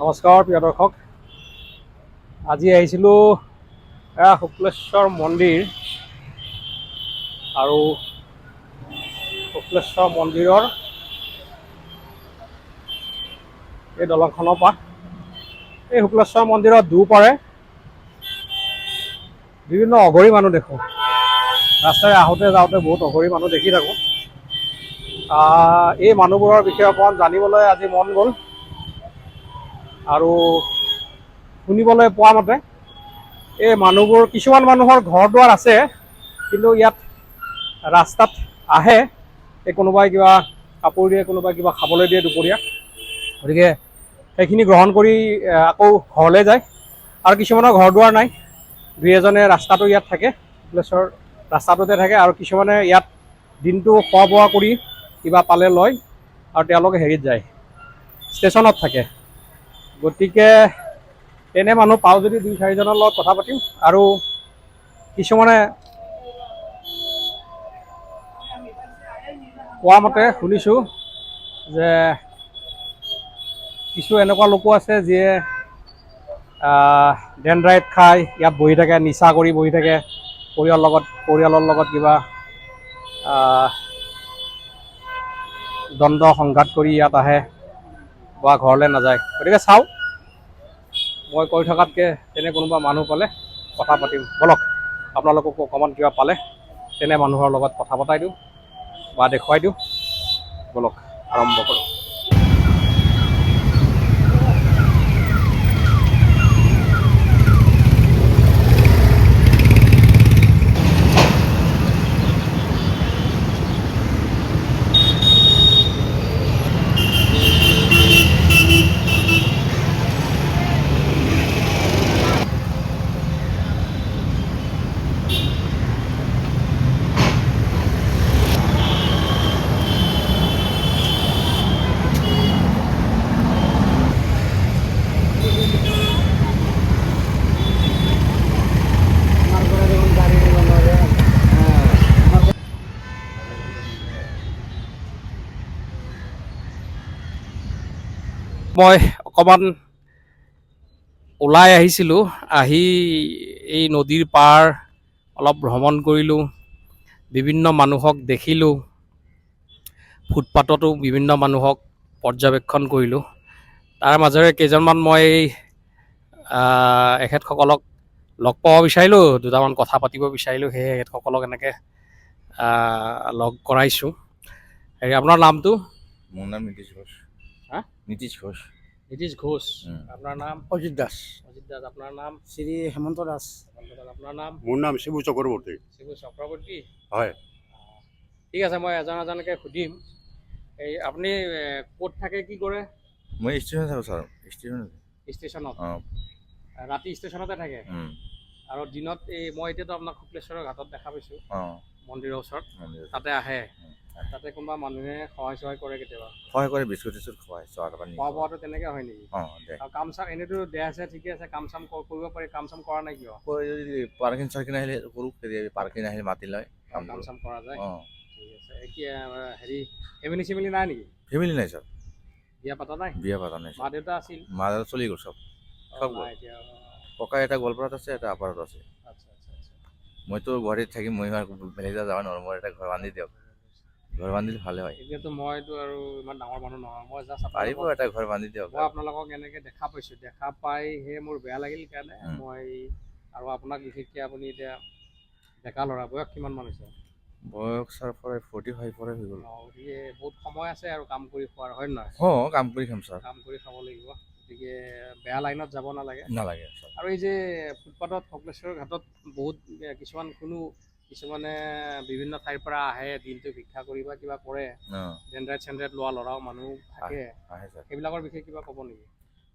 নমস্কাৰ প্ৰিয় দৰ্শক। আজি আহিছিলোঁ শুক্লেশ্বৰ মন্দিৰ আৰু শুক্লেশ্বৰ মন্দিৰৰ এই দলংখনৰ পৰা এই শুক্লেশ্বৰ মন্দিৰত দুপাৰে বিভিন্ন অঘৰী মানুহ দেখোঁ। ৰাস্তাৰে আহোঁতে যাওঁতে বহুত অঘৰী মানুহ দেখি থাকোঁ। এই মানুহবোৰৰ বিষয়ে অকণমান জানিবলৈ আজি মন গ'ল আৰু শুনিবলৈ পোৱা মতে এই মানুহবোৰ কিছুমান মানুহৰ ঘৰ দুৱাৰ আছে, কিন্তু ইয়াত ৰাস্তাত আহে এই কোনোবাই কিবা কাপোৰ দিয়ে, কোনোবাই কিবা খাবলৈ দিয়ে দুপৰীয়া, গতিকে সেইখিনি গ্ৰহণ কৰি আকৌ ঘৰলৈ যায়। আৰু কিছুমানৰ ঘৰ দুৱাৰ নাই, দুই এজনে ৰাস্তাটো ইয়াত থাকে, শুক্লেশ্বৰ ৰাস্তাটোতে থাকে, আৰু কিছুমানে ইয়াত দিনটো খোৱা বোৱা কৰি কিবা পালে লয় আৰু তেওঁলোকে হেৰিত যায়, ষ্টেচনত থাকে। গতিকে এনে মানুহ পাওঁ যদি দুই চাৰিজনৰ লগত কথা পাতিম। আৰু কিছুমানে কোৱা মতে শুনিছোঁ যে কিছু এনেকুৱা লোকো আছে যিয়ে ডেনড্ৰাইট খাই ইয়াত বহি থাকে, নিচা কৰি বহি থাকে, পৰিয়ালৰ লগত কিবা দ্বন্দ্ব সংঘাত কৰি ইয়াত আহে বা ঘৰলৈ নাযায়। গতিকে চাওঁ, মই কৈ থকাতকৈ তেনে কোনোবা মানুহ পালে কথা পাতিম। বলক আপোনালোককো অকণমান কিবা পালে তেনে মানুহৰ লগত কথা পতাই দিওঁ বা দেখুৱাই দিওঁ। বলক আৰম্ভ কৰোঁ। মই অকণমান ওলাই আহিছিলোঁ, আহি এই নদীৰ পাৰ অলপ ভ্ৰমণ কৰিলোঁ, বিভিন্ন মানুহক দেখিলোঁ, ফুটপাথতো বিভিন্ন মানুহক পৰ্যবেক্ষণ কৰিলোঁ। তাৰ মাজেৰে কেইজনমান মই এখেতসকলক লগ পাব বিচাৰিলোঁ, দুটামান কথা পাতিব বিচাৰিলোঁ, সেয়ে এখেতসকলক এনেকৈ লগ কৰাইছোঁ। হেৰি, আপোনাৰ নামটো? মোৰ নাম নীতিশ ঘোষ। হা? নীতিশ ঘোষ। নীতিশ ঘোষ। আপোনাৰ নাম? অজিত দাস। অজিত দাস। আপোনাৰ নাম? শ্ৰী হেমন্ত দাস। আপোনাৰ নাম? মোৰ নাম শিবু চক্ৰৱৰ্তী। শিবু চক্ৰৱৰ্তী। হয়, ঠিক আছে, মই এজন এজনকৈ সুধিম। এই আপুনি ক'ত থাকে, কি কৰে? মই ষ্টেচন থাকোঁ ছাৰ। ষ্টেচনত? অঁ। ৰাতি ষ্টেচনতে থাকে? আৰু দিনত মই এতিয়াতো আপোনাক শুক্লেশ্বৰৰ ঘাটত দেখা পাইছোঁ, অঁ, মন্দিৰৰ ওচৰত, তাতে আহে। তাতে কোনোবা মানুহে সহায় কৰে কেতিয়াবা? সহায় কৰে, বিস্কুট চিস্কুট খুৱাই, চাহ পানী। খোৱা বোৱাটো তেনেকৈ হয় নেকি? অঁ, দে। আৰু কাম চাম এনেইতো দেহ আছে, ঠিকে আছে, কাম চাম কৰিব পাৰি, কাম চাম কৰা নাই কিয়? যদি পাৰ্কিং চাৰ্কিং আহিলে কৰোঁ, পাৰ্কিং আহিলে মাতি লয়, কাম চাম কৰা যায়? অঁ। ঠিক আছে। কি হেৰি, ফেমিলি চেমিলি নাই নেকি? ফেমিলি নাই ছাৰ। বিয়া পাতা নাই? বিয়া পাতা নাই। মা দেউতা আছিল? মা দেউতা চলি গ'ল চব। চব গ'ল। এতিয়া ককা এটা গোৱালপাৰাত আছে, এটা আপাৰত আছে। আচ্ছা আচ্ছা আচ্ছা। মইতো গুৱাহাটীত থাকিম, মই বেলেগ যাব নোৱাৰোঁ, মোৰ এটা ঘৰ বান্ধি দিয়ক। ঘৰ বান্ধিলে ভালে হয়। এতিয়াতো মইতো আৰু ইমান ডাঙৰ মানুহ নহয়, মই জাষ্ট পাৰিব, এটা ঘৰ বান্ধি দিয়ক। মই আপোনালোকক এনেকৈ দেখা পাইছোঁ, দেখা পাই সেই মোৰ বেয়া লাগিল কাৰণে মই, আৰু আপোনাক বিশেষকৈ আপুনি এতিয়া ডেকা ল'ৰা, বয়স কিমান মান হৈছে? বয়স ছাৰ 45 হৈ গ'ল। গতিকে বহুত সময় আছে আৰু কাম কৰি খোৱাৰ, হয় নে নহয়? অঁ, কাম কৰি খাম ছাৰ। কাম কৰি খাব লাগিব, গতিকে বেয়া লাইনত যাব নালাগে। নালাগে ছাৰ। আৰু এই যে ফুটপাথত শুক্লেশ্বৰৰ ঘাটত বহুত কিছুমানে বিভিন্ন ঠাইৰ পৰা আহে, দিনটো ভিক্ষা কৰি বা কিবা কৰে, ডেনড্ৰাইট চেনড্ৰাইট লোৱা ল'ৰাও মানুহ থাকে, সেইবিলাকৰ বিষয়ে কিবা ক'ব নেকি?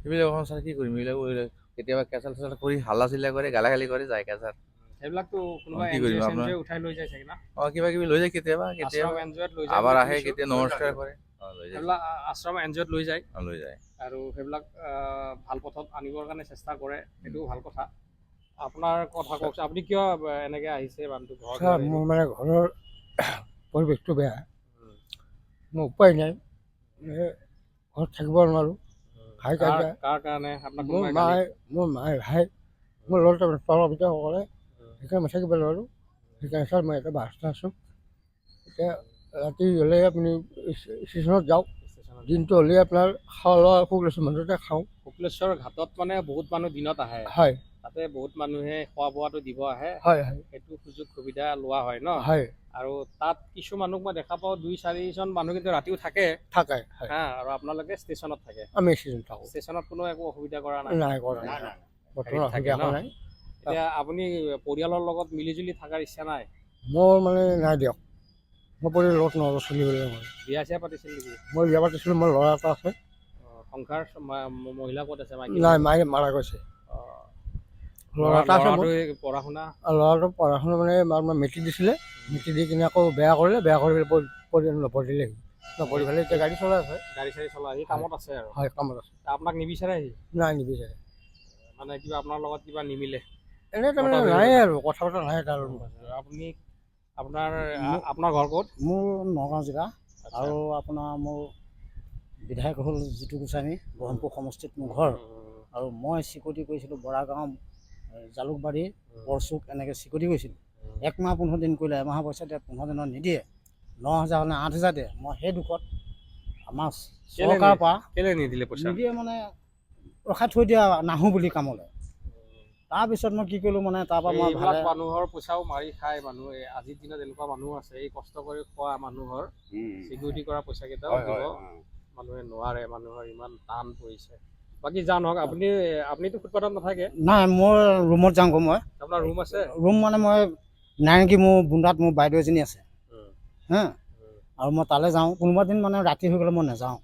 সেইবিলাক ছাৰ কি কৰিম, এইবিলাক কেতিয়াবা কেঁচাল চেচাল কৰি হাল্লা চিল্লা কৰে, গালাগালি কৰে, যায় ছাৰ। সেইবিলাকতো কোনোবা কি কৰিম আপোনাৰ? এনজিঅ' উঠাই লৈ যায় চাগে না? অঁ, কিবা কিবি লৈ যায় কেতিয়াবা, এনজিঅ'ত লৈ যায়, আবার আহে, কেতিয়া নমস্কাৰ কৰে। সেইবিলাক আশ্ৰম এনজিঅ'ত লৈ যায়। লৈ যায়। আৰু সেইবিলাক ভাল পথত আনিবৰ কাৰণে চেষ্টা কৰে, সেইটোও ভাল কথা। আপোনাৰ কথা কওকচোন, আপুনি কিয় এনেকৈ আহিছে মানুহটো ঘৰ? মোৰ মানে ঘৰৰ পৰিৱেশটো বেয়া, মোৰ উপায় নাই, ঘৰত থাকিব নোৱাৰোঁ। ভাই কাজিয়া কাৰ কাৰণে আপোনাক মোৰ কোনোবাই গালি- মোৰ মায়ে ভাই মোৰ ল'ৰাটো তলৰ ভিতৰত সকলে সেইকাৰণে মই থাকিব ল'লোঁ সেইকাৰণে ছাৰ মই এটা বাসত আছোঁ এতিয়া ৰাতি হ'লে আপুনি ষ্টেচনত যাওক ষ্টেচনত? দিনটো হ'লে আপোনাৰ খোৱা লোৱা শুক্লেশ্বৰ মন্দিৰতে খাওঁ শুক্লেশ্বৰ ঘাটত মানে বহুত মানুহ দিনত আহে, হয় তাতে বহুত মানুহে খোৱা বোৱাটো দিব আহে, হয় হয় সেইটো সুযোগ সুবিধা লোৱা হয় ন। হয় আৰু তাত কিছু মানুহক মই দেখা পাওঁ 2-4জন মানুহ কিন্তু ৰাতিও থাকে থাকে হয় হা, আৰু আপোনালোকে ষ্টেচনত থাকে। আমি ষ্টেচনত থাকোঁ ষ্টেচনত কোনো একো অসুবিধা কৰা নাই। নাই কৰা নাই বৰ্তমান হেৰিত থাকে অসুবিধা ন? নাই এতিয়া আপুনি পৰিয়ালৰ লগত মিলিজুলি থকাৰ ইচ্ছা নাই? মোৰ মানে নাই দিয়ক মই পৰিয়ালত নহ'ব চলিবলৈ মই বিয়া চিয়া পাতিছিল নেকি? মই বিয়া পাতিছিলোঁ মোৰ ল'ৰা এটা আছে সংসাৰ মহিলা ক'ত আছে? মাইকী নাই মানুহ? মায়ে মাৰা গৈছে অ'। ল'ৰা এটা আছে মোৰ ল'ৰাটোৱে পঢ়া শুনা? আৰু ল'ৰাটো পঢ়া শুনা মানে মেট্ৰিক দিছিলে মেট্ৰিক দি কিনে আকৌ বেয়া কৰিলে বেয়া কৰি পেলাই নপঢ়িলে নপঢ়ি পেলাই এতিয়া গাড়ী চলাই আছে গাড়ী চাড়ী চলাই সি কামত আছে আৰু? হয় কামত আছে আপোনাক নিবিচাৰে সি? নাই নিবিচাৰে মানে কিবা আপোনাৰ লগত কিবা নিমিলে? এনেই তাৰমানে মতভেদ নাই আছে। আৰু কথা বতৰা নাই তাৰ আপুনি আপোনাৰ ঘৰ ক'ত? মোৰ নগাঁও জিলা আচ্ছা। আৰু আপোনাৰ মোৰ বিধায়ক হ'ল জিতু গোস্বামী ব্ৰহ্মপুৰ সমষ্টিত মোৰ ঘৰ আৰু মই চিকিউৰিটি কৰিছিলোঁ বৰাগাঁও জালুকবাৰী বৰচুক এনেকৈ চিকিউৰিটি কৰিছিলোঁ 1 মাহ 15 দিন কৰিলে এমাহৰ পইচা দিয়ে 15 দিনত নিদিয়ে 9,000 নে 8,000 দিয়ে মই সেই দুখত আমাৰ চৰকাৰৰ পৰা কেলে নিদিলে পইচা? নিদিয়ে মানে ৰখাই থৈ দিয়া নাহোঁ বুলি কামলৈ তাৰপিছত মই কি কৰিলোঁ মানে তাৰপৰা মই এইবিলাক ভালে মানুহৰ পইচাও মাৰি খায় মানুহে। আজিৰ দিনত এনেকুৱা মানুহ আছে, এই কষ্ট কৰি খোৱা মানুহৰ চিকিউৰিটি কৰা পইচা কেইটাও দিব মানুহে নোৱাৰে। মানুহৰ ইমান টান পৰিছে। বাকী যা নহওক, আপুনিতো ফুটপাথত নাথাকে? নাই মোৰ ৰুমত যাওঁগৈ মই আপোনাৰ ৰুম আছে? ৰুম মানে মই নাৰেংগী মোৰ বুন্দাত মোৰ বাইদেউ এজনী আছে হা আৰু মই তালৈ যাওঁ কোনোবা দিন মানে ৰাতি হৈ গ'লে মই নাযাওঁ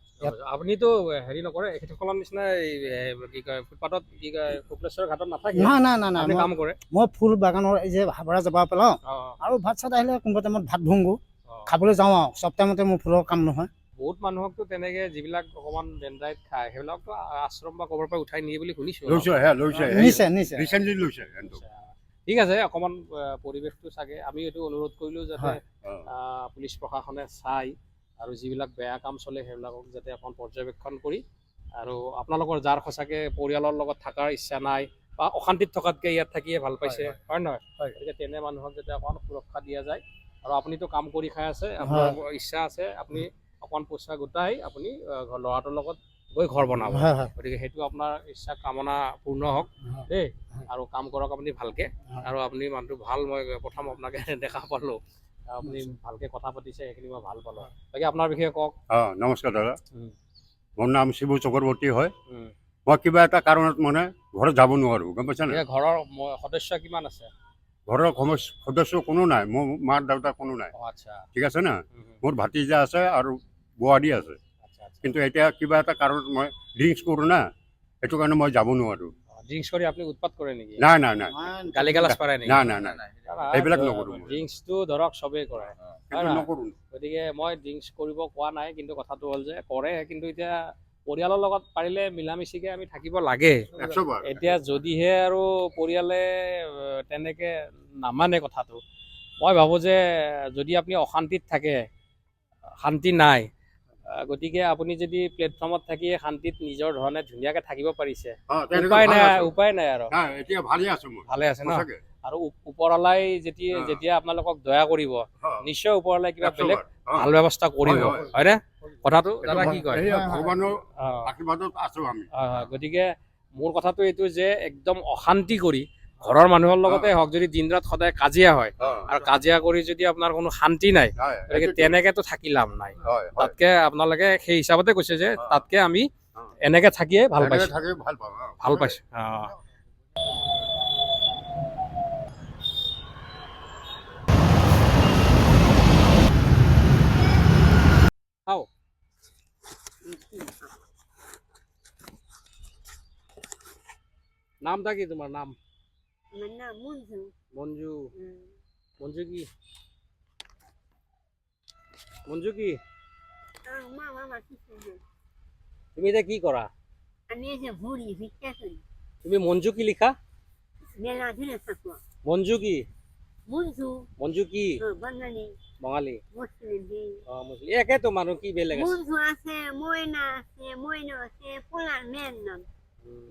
আপুনিতো হেৰি নকৰে এখেতসকলৰ নিচিনা কি কয় ফুটপাথত কি কয় শুক্লেশ্বৰ ঘাটত নাথাকে? নাই নাই নাই নাই আপুনি কাম কৰে? মই ফুল বাগানৰ এই যে হাবৰা জাবৰ পেলাওঁ আৰু ভাত চাত আহিলে কোনোবা টাইমত ভাত ধুওঁগৈ খাবলৈ যাওঁ আৰু চব টাইমতে মোৰ ফুলৰ কাম নহয় বহুত মানুহকতো তেনেকে যিবিলাক অকমান ডেণ্ডাইট খায় সেইবিলাকতো আশ্ৰম বা ক'ৰবাৰ পৰা উঠাই নিয়ে বুলি শুনিছো। নিছে নিছে ঠিক আছে, অকমান পৰিৱেশটো চাগে আমি এইটো অনুৰোধ কৰিলো যাতে পুলিচ প্ৰশাসনে চাই আৰু যিবিলাক বেয়া কাম চলে সেইবিলাকক যাতে অকণ পৰ্যবেক্ষণ কৰি আৰু আপোনালোকৰ যাৰ সঁচাকে পৰিয়ালৰ লগত থকাৰ ইচ্ছা নাই বা অশান্তিত থকাতকে ইয়াত থাকিয়ে ভাল পাইছে, হয় নহয়? গতিকে তেনে মানুহক যাতে অকণ সুৰক্ষা দিয়া যায়। আৰু আপুনিতো কাম কৰি খাই আছে, আপোনাৰ ইচ্ছা আছে, আপুনি অকণ পইচা গোটাই আপুনি ল'ৰাটোৰ লগত গৈ ঘৰ বনাব। গতিকে সেইটো আপোনাৰ ইচ্ছা কামনা পূৰ্ণ হওক দেই, আৰু কাম কৰক আপুনি ভালকে। আৰু আপুনি মানুহটো ভাল, মই প্ৰথম আপোনাকে দেখা পালোঁ, আপুনি ভালকে কথা পাতিছে, সেইখিনি মই ভাল পালোঁ। বাকী আপোনাৰ বিষয়ে কওক। নমস্কাৰ দাদা, মোৰ নাম শিবু চক্ৰৱৰ্তী হয়। উম। মই কিবা এটা কাৰণত মানে ঘৰত যাব নোৱাৰোঁ, গম পাইছা নাই? ঘৰৰ সদস্য কিমান আছে? ঘৰৰ সদস্য কোনো নাই, মোৰ মা দেউতা কোনো নাই। আচ্ছা। ঠিক আছে না? মোৰ ভাতিজা আছে আৰু বোৱাৰী আছে। কিন্তু এতিয়া কিবা এটা কাৰণত মই ড্ৰিংকছ কৰোঁ না, সেইটো কাৰণে মই যাব নোৱাৰোঁ। ড্ৰিংকছ কৰি আপুনি উৎপাত কৰে নেকি? নাই নাই নাই, গালি গালাজ পাৰে নেকি? নাই নাই নাই, সেইবিলাক নকৰোঁ মই। ড্ৰিংকছটো ধৰক চবেই কৰে, সেইটো নকৰোঁ। গতিকে মই ড্ৰিংকছ কৰিব কোৱা নাই, কিন্তু কথাটো হ'ল যে কৰে, কিন্তু এতিয়া পৰিয়ালৰ লগত পাৰিলে মিলা মিছিকে আমি থাকিব লাগে। 100 এতিয়া যদিহে আৰু পৰিয়ালে তেনেকে নামানে কথাটো, মই ভাবোঁ যে যদি আপুনি অশান্তিত থাকে, শান্তি নাই, গতিকে আপুনি যদি প্লেটফৰ্মত থাকি শান্তিত নিজৰ ধৰণে ধুনীয়াকে থাকিব পাৰিছে, উপায় নাই আৰু। এতিয়া ভালে আছোঁ মই। ভালে আছে ন? আৰু ওপৰৱালাই যেতিয়া আপোনালোকক দয়া কৰিব, নিশ্চয় ওপৰৱালাই কিবা বেলেগ ভাল ব্যৱস্থা কৰিব, হয়নে কথাটো? দাদা কি কয়? ভগৱানৰ আশীৰ্বাদত আছোঁ আমি। হয়, গতিকে মোৰ কথাটো এইটো যে একদম অশান্তি কৰি ঘৰৰ মানুহৰ লগতে হওক, যদি দিন ৰাত সদায় কাজিয়া হয় আৰু কাজিয়া কৰি যদি আপোনাৰ কোনো শান্তি নাই, গতিকে তেনেকেতো থাকি লাভ নাই। তাতকে আপোনালোকে সেই হিচাপতে কৈছে যে তাতকে আমি এনেকে থাকিয়ে ভাল পাইছোঁ, ভাল পাইছোঁ। নামটা কি তোমার? নাম? আমার নাম মঞ্জু। মঞ্জু। মঞ্জু কি? মঞ্জু কি? মা মামা কিছু তুমি এটা কি করা? আমি এসে ঘুরি ভিক্ষা করি। তুমি মঞ্জু কি লিখা? মেলা দিনে থাকবো। মঞ্জু কি? মুনসু মঞ্জু কি বাঙালি বঙালী মুসলিম মুছলিম একেতো মানুহ কি বেলেগ আছে মুনসু আছে ময়না আছে পোলার মেয়ের নাম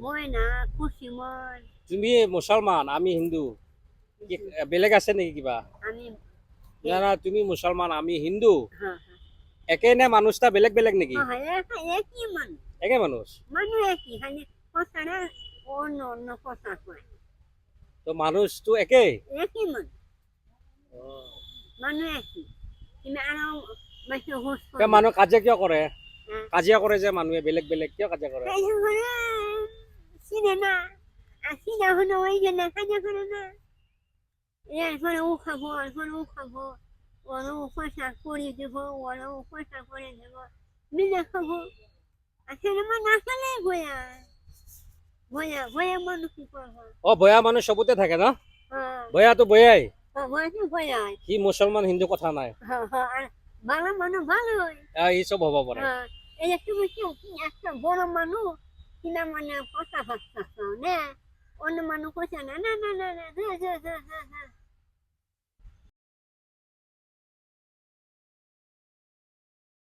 ময়না খুশিমন তুমি মুছলমান আমি হিন্দু কি বেলেগ আছে নেকি কিবা আমি না না তুমি মুছলমান আমি হিন্দু হ্যাঁ একে নে মানুষটা বেলেগ বেলেগ নেকি হ্যাঁ একই মানুষ একে মানুষ মানুষ একই খালি কথাটা অন্য অন্য কথা কয় তো মানুষটো একে একই মানুষ একই তুমি আরো বেশি হুশ তে মানুহ কাজিয়া কিয় কৰে হ্যাঁ। কাজিয়া কৰে যে মানুহে বেলেগ বেলেগ কিয় কাজিয়া কৰে চিনে না আর চিনা হলো ওই জন্য কাজা করে না এরপরে ও খাবো এরপরে ও খাবো ওরও পয়সা করে দেবো ওরও পয়সা করে দেবো মিলে খাবো আসলে মা না খেলে ভয়া ভয়া ভয়া মানুষ কি করবো অ বয়া মানুহ চবতে থাকে না হ্যাঁ বয়াটো বয়াই ভয়া তো ভয়াই সি মুছলমান হিন্দু কথা নাই হ্যাঁ হ্যাঁ আর বাংলা মানুষ ভালোই ই চব হ'ব পাৰে হ্যাঁ এই যে তুমি কি একটা বড় মানুষ কিনা মানে কথা ভাবতেছ না অন্য মানুষ কইছে না না না না না